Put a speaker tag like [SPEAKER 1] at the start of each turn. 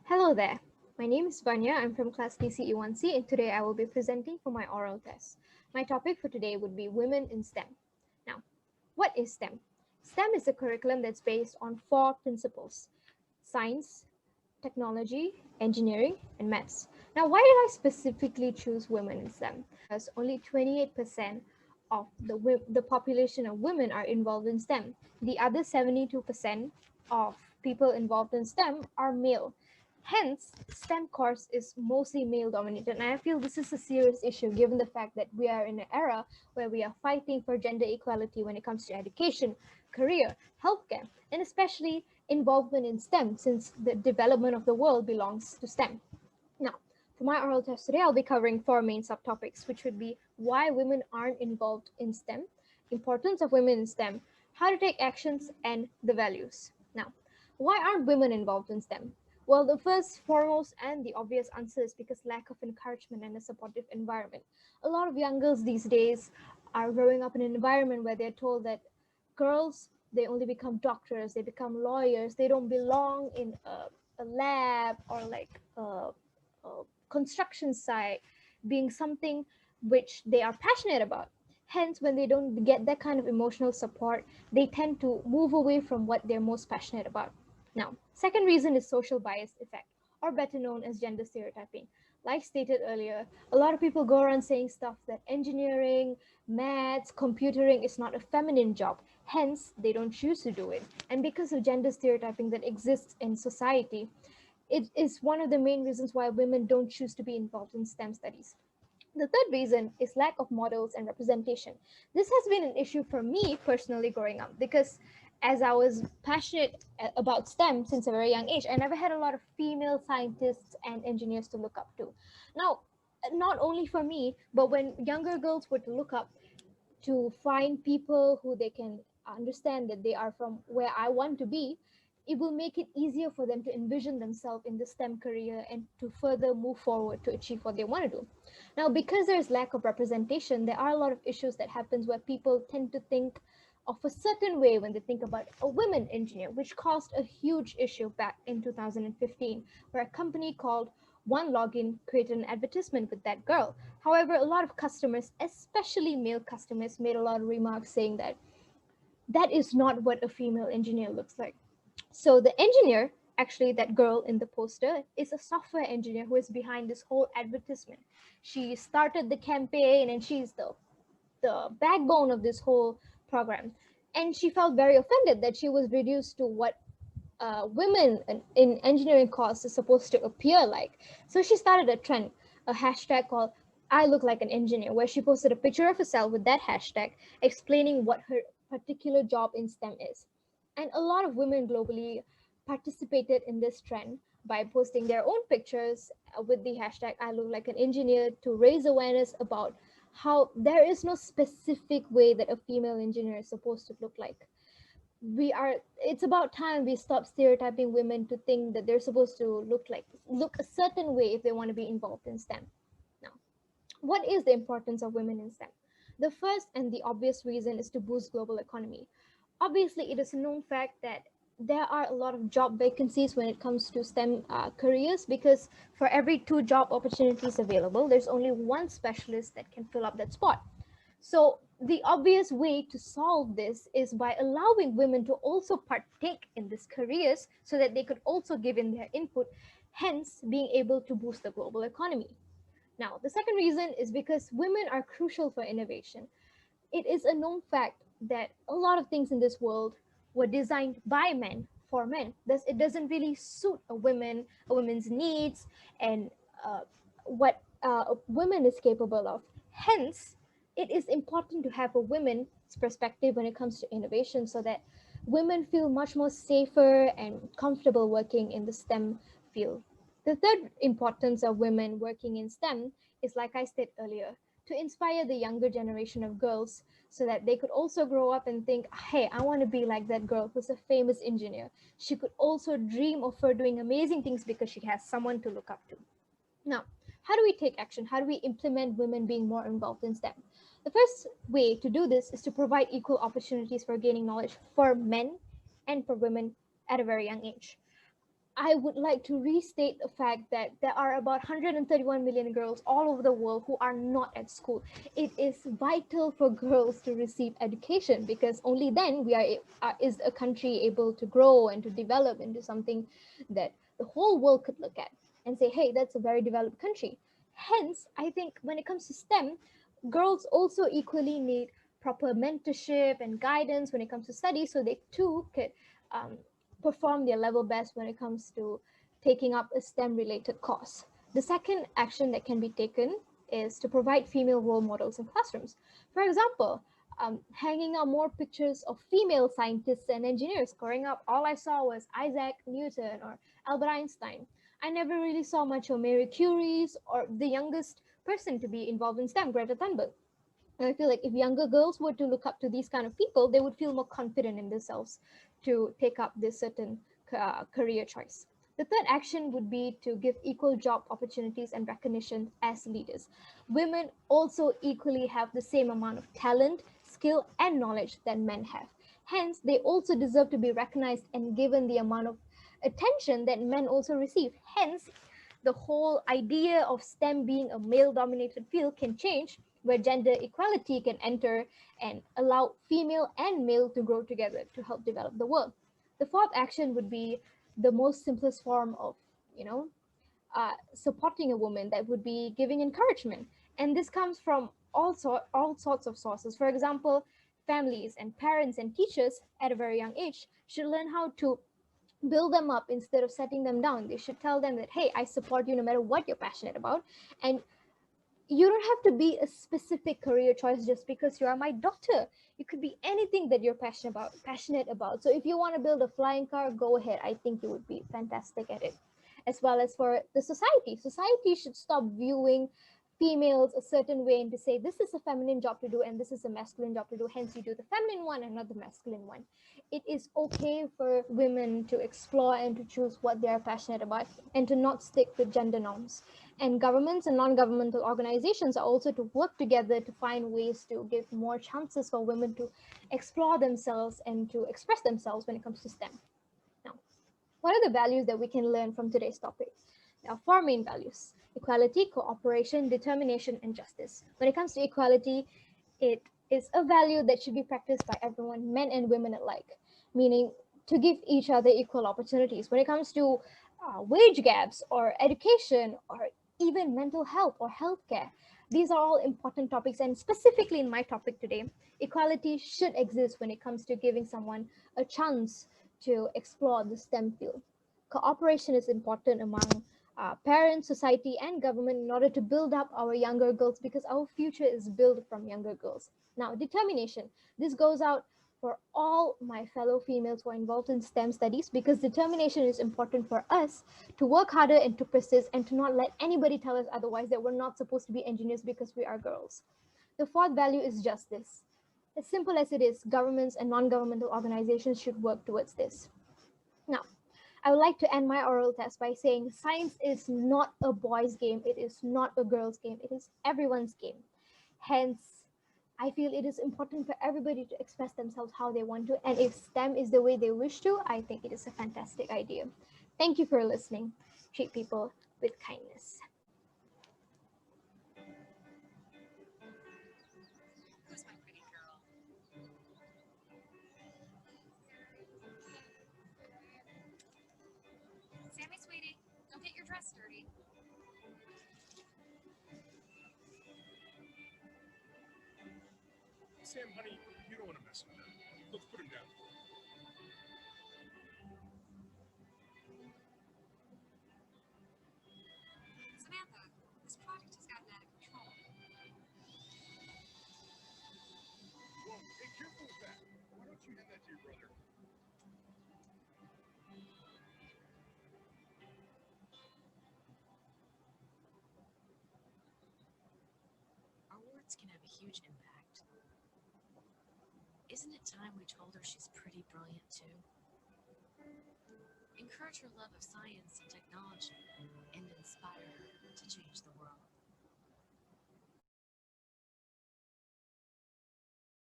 [SPEAKER 1] Hello there. My name is Vania. I'm from class DCE1C, and today I will be presenting for my oral test. My topic for today would be women in STEM. Now, what is STEM? STEM is a curriculum that's based on four principles: science, technology, engineering, and maths. Now, why did I specifically choose women in STEM? Because only 28% of the population of women are involved in STEM. The other 72% of people involved in STEM are male. Hence, STEM course is mostly male dominated. And I feel this is a serious issue given the fact that we are in an era where we are fighting for gender equality when it comes to education, career, healthcare, and especially involvement in STEM, since the development of the world belongs to STEM. Now, for my oral test today, I'll be covering four main subtopics, which would be why women aren't involved in STEM, importance of women in STEM, how to take actions, and the values. Now, why aren't women involved in STEM? Well, the first, foremost, and the obvious answer is because lack of encouragement and a supportive environment. A lot of young girls these days are growing up in an environment where they're told that girls, they only become doctors, they become lawyers, they don't belong in a lab or like a construction site, being something which they are passionate about. Hence, when they don't get that kind of emotional support, they tend to move away from what they're most passionate about. Now, second reason is social bias effect, or better known as gender stereotyping. Like stated earlier, a lot of people go around saying stuff that engineering, maths, computering is not a feminine job. Hence, they don't choose to do it. And because of gender stereotyping that exists in society, it is one of the main reasons why women don't choose to be involved in STEM studies. The third reason is lack of models and representation. This has been an issue for me personally growing up because as I was passionate about STEM since a very young age, I never had a lot of female scientists and engineers to look up to. Now, not only for me, but when younger girls were to look up to find people who they can understand that they are from where I want to be, it will make it easier for them to envision themselves in the STEM career and to further move forward to achieve what they want to do. Now, because there's lack of representation, there are a lot of issues that happens where people tend to think of a certain way when they think about a women engineer, which caused a huge issue back in 2015, where a company called One Login created an advertisement with that girl. However, a lot of customers, especially male customers, made a lot of remarks saying that that is not what a female engineer looks like. So the engineer, actually that girl in the poster, is a software engineer who is behind this whole advertisement. She started the campaign and she's the backbone of this whole program. And she felt very offended that she was reduced to what women in engineering course is supposed to appear like. So she started a trend, a hashtag called I look like an engineer, where she posted a picture of herself with that hashtag explaining what her particular job in STEM is. And a lot of women globally participated in this trend by posting their own pictures with the hashtag I look like an engineer to raise awareness about how there is no specific way that a female engineer is supposed to look like. It's about time we stop stereotyping women to think that they're supposed to look a certain way if they want to be involved in STEM. Now, what is the importance of women in STEM? The first and the obvious reason is to boost global economy. Obviously, it is a known fact that there are a lot of job vacancies when it comes to STEM careers, because for every two job opportunities available, there's only one specialist that can fill up that spot. So the obvious way to solve this is by allowing women to also partake in these careers so that they could also give in their input, hence being able to boost the global economy. Now, the second reason is because women are crucial for innovation. It is a known fact that a lot of things in this world were designed by men for men. Thus, it doesn't really suit a woman's needs, and what a woman is capable of. Hence, it is important to have a women's perspective when it comes to innovation so that women feel much more safer and comfortable working in the STEM field. The third importance of women working in STEM is, like I said earlier, to inspire the younger generation of girls so that they could also grow up and think, hey, I want to be like that girl who's a famous engineer. She could also dream of her doing amazing things because she has someone to look up to. Now, how do we take action? How do we implement women being more involved in STEM? The first way to do this is to provide equal opportunities for gaining knowledge for men and for women at a very young age. I would like to restate the fact that there are about 131 million girls all over the world who are not at school. It is vital for girls to receive education because only then is a country able to grow and to develop into something that the whole world could look at and say, hey, that's a very developed country. Hence, I think when it comes to STEM, girls also equally need proper mentorship and guidance when it comes to study so they too could um, perform their level best when it comes to taking up a STEM related course. The second action that can be taken is to provide female role models in classrooms. For example, hanging out more pictures of female scientists and engineers. Growing up, all I saw was Isaac Newton or Albert Einstein. I never really saw much of Marie Curie's or the youngest person to be involved in STEM, Greta Thunberg. And I feel like if younger girls were to look up to these kind of people, they would feel more confident in themselves to take up this certain career choice. The third action would be to give equal job opportunities and recognition as leaders. Women also equally have the same amount of talent, skill, and knowledge that men have. Hence, they also deserve to be recognized and given the amount of attention that men also receive. Hence, the whole idea of STEM being a male dominated field can change, where gender equality can enter and allow female and male to grow together to help develop the world. The fourth action would be the most simplest form of, supporting a woman, that would be giving encouragement. And this comes from all sorts of sources. For example, families and parents and teachers at a very young age should learn how to build them up instead of setting them down. They should tell them that, hey, I support you no matter what you're passionate about. And you don't have to be a specific career choice just because you are my daughter. You could be anything that you're passionate about. So if you want to build a flying car, go ahead. I think you would be fantastic at it. As well as for the society should stop viewing females a certain way and to say this is a feminine job to do and this is a masculine job to do, hence you do the feminine one and not the masculine one. It is okay for women to explore and to choose what they are passionate about and to not stick with gender norms. And governments and non-governmental organizations are also to work together to find ways to give more chances for women to explore themselves and to express themselves when it comes to STEM. Now, what are the values that we can learn from today's topic? There are four main values: equality, cooperation, determination, and justice. When it comes to equality, it is a value that should be practiced by everyone, men and women alike, meaning to give each other equal opportunities. When it comes to wage gaps or education or even mental health or healthcare, these are all important topics. And specifically in my topic today, equality should exist when it comes to giving someone a chance to explore the STEM field. Cooperation is important among parents, society, and government in order to build up our younger girls because our future is built from younger girls. Now, determination. This goes out for all my fellow females who are involved in STEM studies because determination is important for us to work harder and to persist and to not let anybody tell us otherwise, that we're not supposed to be engineers because we are girls. The fourth value is justice. As simple as it is, governments and non-governmental organizations should work towards this. Now, I would like to end my oral test by saying science is not a boys' game, it is not a girls' game, it is everyone's game. Hence, I feel it is important for everybody to express themselves how they want to, and if STEM is the way they wish to, I think it is a fantastic idea. Thank you for listening. Treat people with kindness.
[SPEAKER 2] Who's my pretty girl? Sammy, sweetie, don't get your dress dirty.
[SPEAKER 3] Sam, honey, you don't want to mess with her. Let's put him down.
[SPEAKER 2] Samantha, this project has gotten out of control.
[SPEAKER 3] Whoa, hey, careful with that. Why don't you hand that to your brother?
[SPEAKER 2] Our words can have a huge impact. Isn't it time we told her she's pretty brilliant too? Encourage her love of science and technology and inspire her to change the world.